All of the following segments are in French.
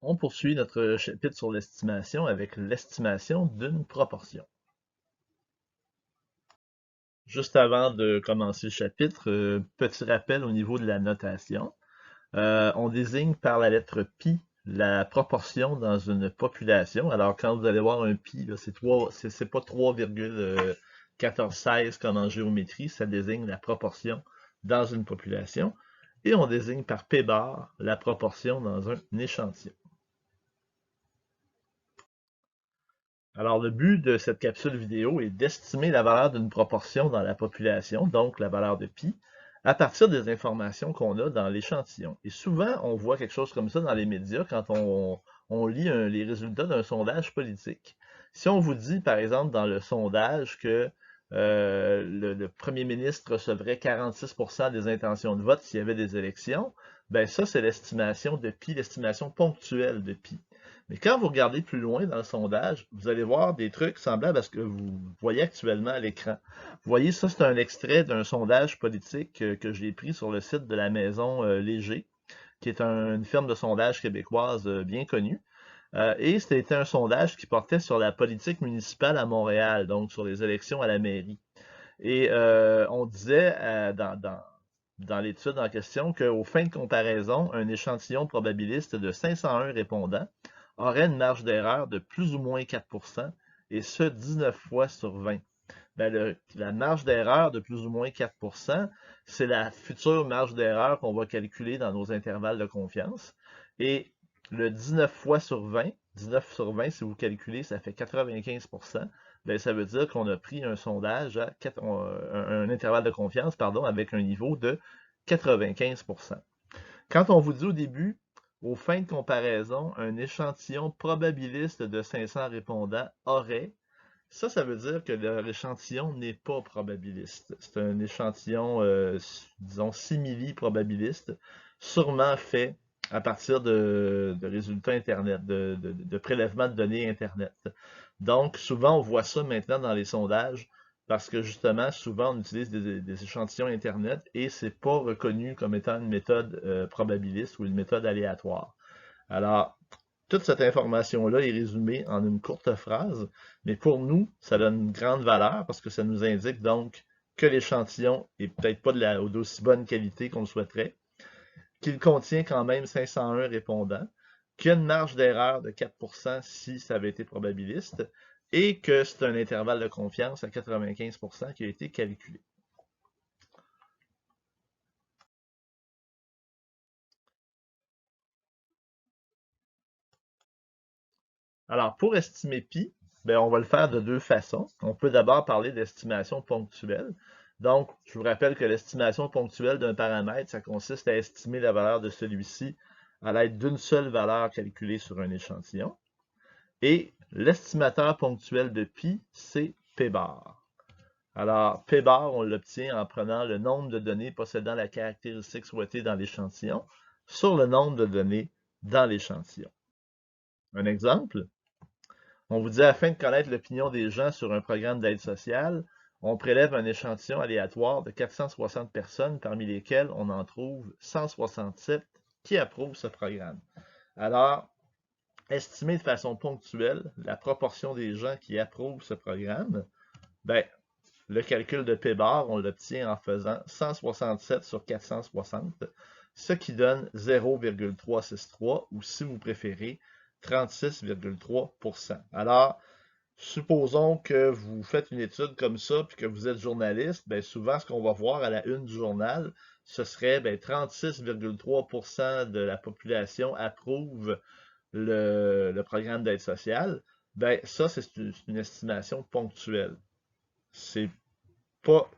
On poursuit notre chapitre sur l'estimation avec l'estimation d'une proportion. Juste avant de commencer le chapitre, petit rappel au niveau de la notation. On désigne par la lettre pi la proportion dans une population. Alors, quand vous allez voir un pi, c'est pas 3,1416 comme en géométrie, ça désigne la proportion dans une population. Et on désigne par p bar la proportion dans un échantillon. Alors, le but de cette capsule vidéo est d'estimer la valeur d'une proportion dans la population, donc la valeur de pi, à partir des informations qu'on a dans l'échantillon. Et souvent, on voit quelque chose comme ça dans les médias quand on lit les résultats d'un sondage politique. Si on vous dit, par exemple, dans le sondage que le premier ministre recevrait 46% des intentions de vote s'il y avait des élections, ben ça, c'est l'estimation de pi, l'estimation ponctuelle de pi. Mais quand vous regardez plus loin dans le sondage, vous allez voir des trucs semblables à ce que vous voyez actuellement à l'écran. Vous voyez, ça, c'est un extrait d'un sondage politique que j'ai pris sur le site de la Maison Léger, qui est une firme de sondage québécoise bien connue. Et c'était un sondage qui portait sur la politique municipale à Montréal, donc sur les élections à la mairie. Et on disait dans l'étude en question qu'aux fins de comparaison, un échantillon probabiliste de 501 répondants aurait une marge d'erreur de plus ou moins 4%, et ce, 19 fois sur 20. Ben, la marge d'erreur de plus ou moins 4%, c'est la future marge d'erreur qu'on va calculer dans nos intervalles de confiance. Et le 19 fois sur 20, 19 sur 20, si vous calculez, ça fait 95%. Ben, ça veut dire qu'on a pris un sondage à un intervalle de confiance, pardon, avec un niveau de 95%. Quand on vous dit au début, aux fins de comparaison, un échantillon probabiliste de 500 répondants aurait, ça veut dire que leur échantillon n'est pas probabiliste. C'est un échantillon, disons, simili-probabiliste, sûrement fait à partir de résultats Internet, de prélèvements de données Internet. Donc, souvent, on voit ça maintenant dans les sondages, parce que justement, souvent, on utilise des échantillons Internet et c'est pas reconnu comme étant une méthode probabiliste ou une méthode aléatoire. Alors, toute cette information-là est résumée en une courte phrase, mais pour nous, ça donne une grande valeur parce que ça nous indique donc que l'échantillon est peut-être pas d'aussi bonne qualité qu'on le souhaiterait, qu'il contient quand même 501 répondants, qu'il y a une marge d'erreur de 4% si ça avait été probabiliste, et que c'est un intervalle de confiance à 95% qui a été calculé. Alors, pour estimer pi, ben, on va le faire de deux façons. On peut d'abord parler d'estimation ponctuelle. Donc, je vous rappelle que l'estimation ponctuelle d'un paramètre, ça consiste à estimer la valeur de celui-ci à l'aide d'une seule valeur calculée sur un échantillon. Et l'estimateur ponctuel de pi, c'est p bar. Alors, p bar, on l'obtient en prenant le nombre de données possédant la caractéristique souhaitée dans l'échantillon sur le nombre de données dans l'échantillon. Un exemple, on vous dit afin de connaître l'opinion des gens sur un programme d'aide sociale, on prélève un échantillon aléatoire de 460 personnes, parmi lesquelles on en trouve 167 qui approuvent ce programme. Alors, estimer de façon ponctuelle la proportion des gens qui approuvent ce programme, ben, le calcul de p-bar, on l'obtient en faisant 167 sur 460, ce qui donne 0,363 ou, si vous préférez, 36,3%. Alors, supposons que vous faites une étude comme ça, puis que vous êtes journaliste, bien souvent, ce qu'on va voir à la une du journal, ce serait 36,3% de la population approuve le programme d'aide sociale. Ben, ça, c'est une estimation ponctuelle. C'est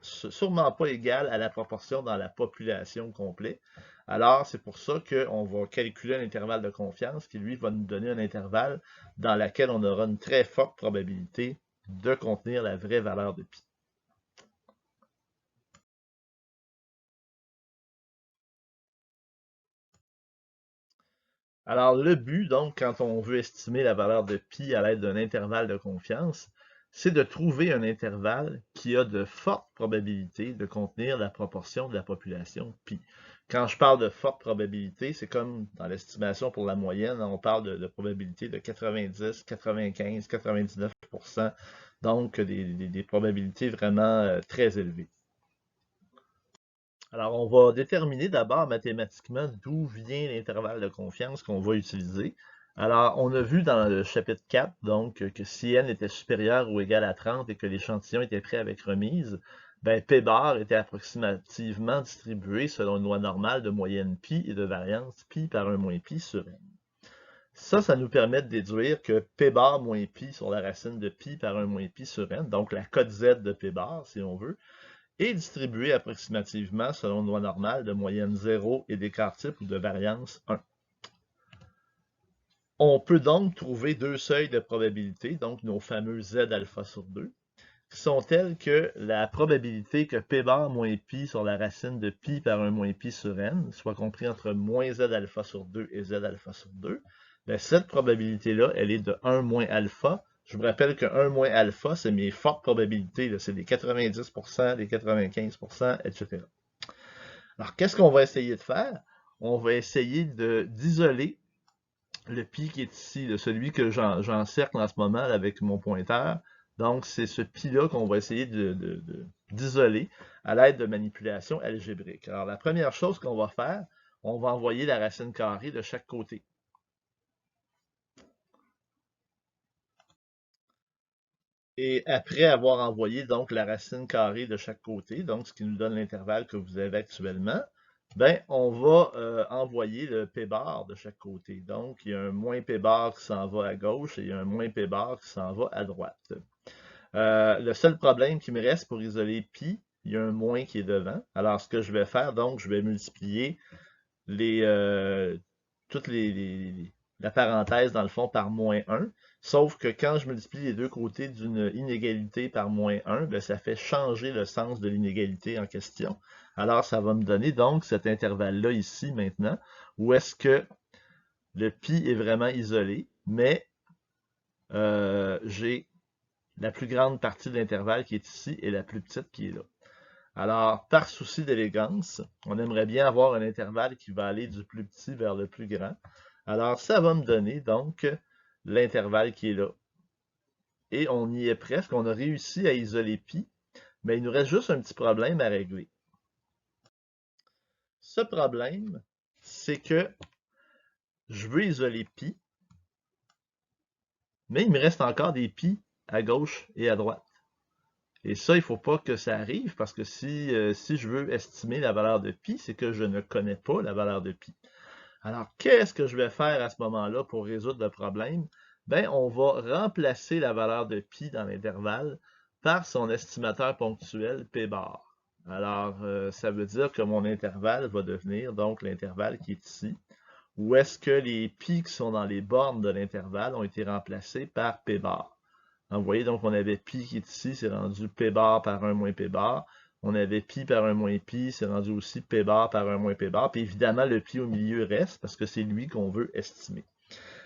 sûrement pas égal à la proportion dans la population complète. Alors, c'est pour ça qu'on va calculer un intervalle de confiance qui, lui, va nous donner un intervalle dans lequel on aura une très forte probabilité de contenir la vraie valeur de pi. Alors, le but, donc, quand on veut estimer la valeur de pi à l'aide d'un intervalle de confiance, c'est de trouver un intervalle qui a de fortes probabilités de contenir la proportion de la population pi. Quand je parle de forte probabilité, c'est comme dans l'estimation pour la moyenne, on parle de probabilité de 90, 95, 99%, donc des probabilités vraiment très élevées. Alors, on va déterminer d'abord mathématiquement d'où vient l'intervalle de confiance qu'on va utiliser. Alors, on a vu dans le chapitre 4, donc, que si n était supérieur ou égal à 30 et que l'échantillon était pris avec remise, ben, P bar était approximativement distribué selon une loi normale de moyenne pi et de variance pi par 1 moins pi sur n. Ça nous permet de déduire que P bar moins pi sur la racine de pi par 1 moins pi sur n, donc la cote z de P bar, si on veut, est distribué approximativement selon une loi normale de moyenne 0 et d'écart type ou de variance 1. On peut donc trouver deux seuils de probabilité, donc nos fameux Z alpha sur 2, qui sont tels que la probabilité que P bar moins pi sur la racine de pi par 1 moins pi sur n soit compris entre moins Z alpha sur 2 et Z alpha sur 2, bien, cette probabilité-là, elle est de 1 moins alpha. Je vous rappelle que 1 moins alpha, c'est mes fortes probabilités, c'est des 90%, des 95%, etc. Alors, qu'est-ce qu'on va essayer de faire? On va essayer d'isoler le pi qui est ici, celui que j'encercle en ce moment avec mon pointeur. Donc, c'est ce pi-là qu'on va essayer d'isoler à l'aide de manipulations algébriques. Alors, la première chose qu'on va faire, on va envoyer la racine carrée de chaque côté. Et après avoir envoyé donc la racine carrée de chaque côté, donc ce qui nous donne l'intervalle que vous avez actuellement, ben, on va envoyer le P bar de chaque côté. Donc, il y a un moins P bar qui s'en va à gauche et il y a un moins P bar qui s'en va à droite. Le seul problème qui me reste pour isoler pi, il y a un moins qui est devant. Alors, ce que je vais faire, donc, je vais multiplier toutes la parenthèse, dans le fond, par moins 1. Sauf que quand je multiplie les deux côtés d'une inégalité par moins 1, bien, ça fait changer le sens de l'inégalité en question. Alors, ça va me donner donc cet intervalle-là ici, maintenant, où est-ce que le pi est vraiment isolé, mais j'ai la plus grande partie de l'intervalle qui est ici et la plus petite qui est là. Alors, par souci d'élégance, on aimerait bien avoir un intervalle qui va aller du plus petit vers le plus grand. Alors, ça va me donner donc l'intervalle qui est là. Et on y est presque, on a réussi à isoler pi, mais il nous reste juste un petit problème à régler. Ce problème, c'est que je veux isoler pi, mais il me reste encore des pi à gauche et à droite. Et ça, il ne faut pas que ça arrive, parce que si je veux estimer la valeur de pi, c'est que je ne connais pas la valeur de pi. Alors, qu'est-ce que je vais faire à ce moment-là pour résoudre le problème? Bien, on va remplacer la valeur de pi dans l'intervalle par son estimateur ponctuel P bar. Alors, ça veut dire que mon intervalle va devenir donc l'intervalle qui est ici, où est-ce que les pi qui sont dans les bornes de l'intervalle ont été remplacés par P bar. Vous voyez, donc on avait pi qui est ici, c'est rendu P bar par 1 moins P bar. On avait pi par 1 moins pi, c'est rendu aussi P bar par 1 moins P bar. Puis évidemment, le pi au milieu reste parce que c'est lui qu'on veut estimer.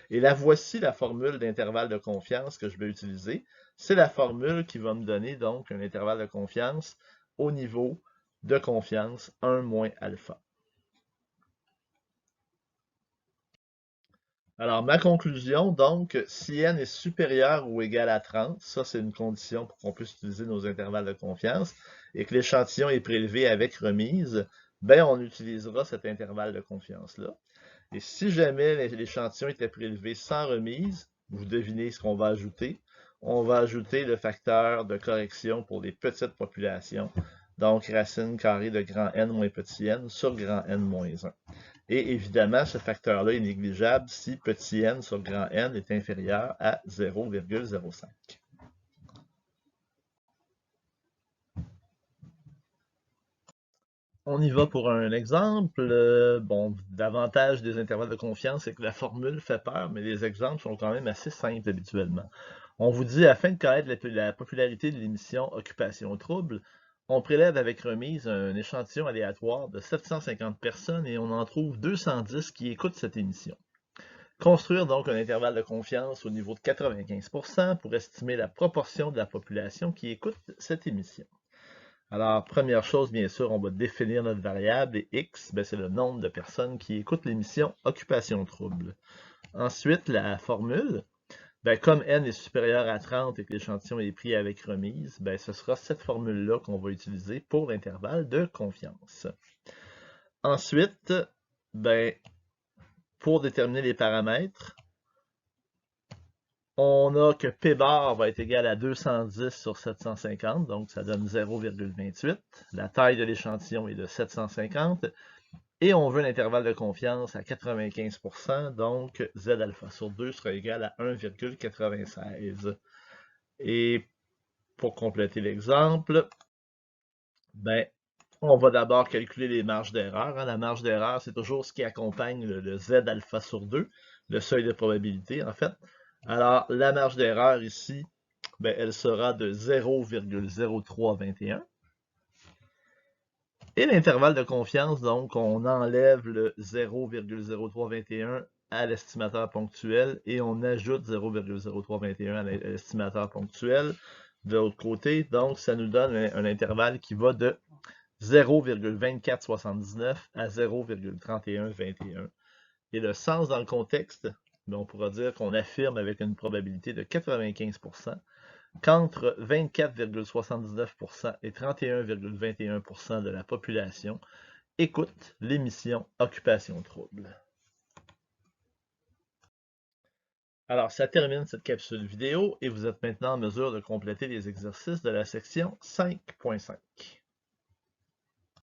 Et là, voici la formule d'intervalle de confiance que je vais utiliser. C'est la formule qui va me donner donc un intervalle de confiance au niveau de confiance 1 moins alpha. Alors, ma conclusion, donc, si n est supérieur ou égal à 30, ça c'est une condition pour qu'on puisse utiliser nos intervalles de confiance, et que l'échantillon est prélevé avec remise, ben on utilisera cet intervalle de confiance-là. Et si jamais l'échantillon était prélevé sans remise, vous devinez ce qu'on va ajouter. On va ajouter le facteur de correction pour les petites populations, donc racine carrée de grand N moins petit n sur grand N moins 1. Et évidemment, ce facteur-là est négligeable si petit n sur grand N est inférieur à 0,05. On y va pour un exemple. Bon, l'avantage des intervalles de confiance, c'est que la formule fait peur, mais les exemples sont quand même assez simples habituellement. On vous dit, afin de connaître la popularité de l'émission Occupation Trouble, on prélève avec remise un échantillon aléatoire de 750 personnes et on en trouve 210 qui écoutent cette émission. Construire donc un intervalle de confiance au niveau de 95% pour estimer la proportion de la population qui écoute cette émission. Alors, première chose, bien sûr, on va définir notre variable et X, ben, c'est le nombre de personnes qui écoutent l'émission Occupation Trouble. Ensuite, la formule, ben, comme n est supérieur à 30 et que l'échantillon est pris avec remise, ben, ce sera cette formule-là qu'on va utiliser pour l'intervalle de confiance. Ensuite, ben, pour déterminer les paramètres, on a que P bar va être égal à 210 sur 750, donc ça donne 0,28. La taille de l'échantillon est de 750. Et on veut l'intervalle de confiance à 95%, donc Z alpha sur 2 sera égal à 1,96. Et pour compléter l'exemple, ben, on va d'abord calculer les marges d'erreur. La marge d'erreur, c'est toujours ce qui accompagne le Z alpha sur 2, le seuil de probabilité en fait. Alors, la marge d'erreur ici, ben, elle sera de 0,0321. Et l'intervalle de confiance, donc, on enlève le 0,0321 à l'estimateur ponctuel et on ajoute 0,0321 à l'estimateur ponctuel de l'autre côté. Donc, ça nous donne un intervalle qui va de 0,2479 à 0,3121. Et le sens dans le contexte, on pourra dire qu'on affirme avec une probabilité de 95% qu'entre 24,79% et 31,21% de la population écoute l'émission Occupation Trouble. Alors, ça termine cette capsule vidéo et vous êtes maintenant en mesure de compléter les exercices de la section 5.5.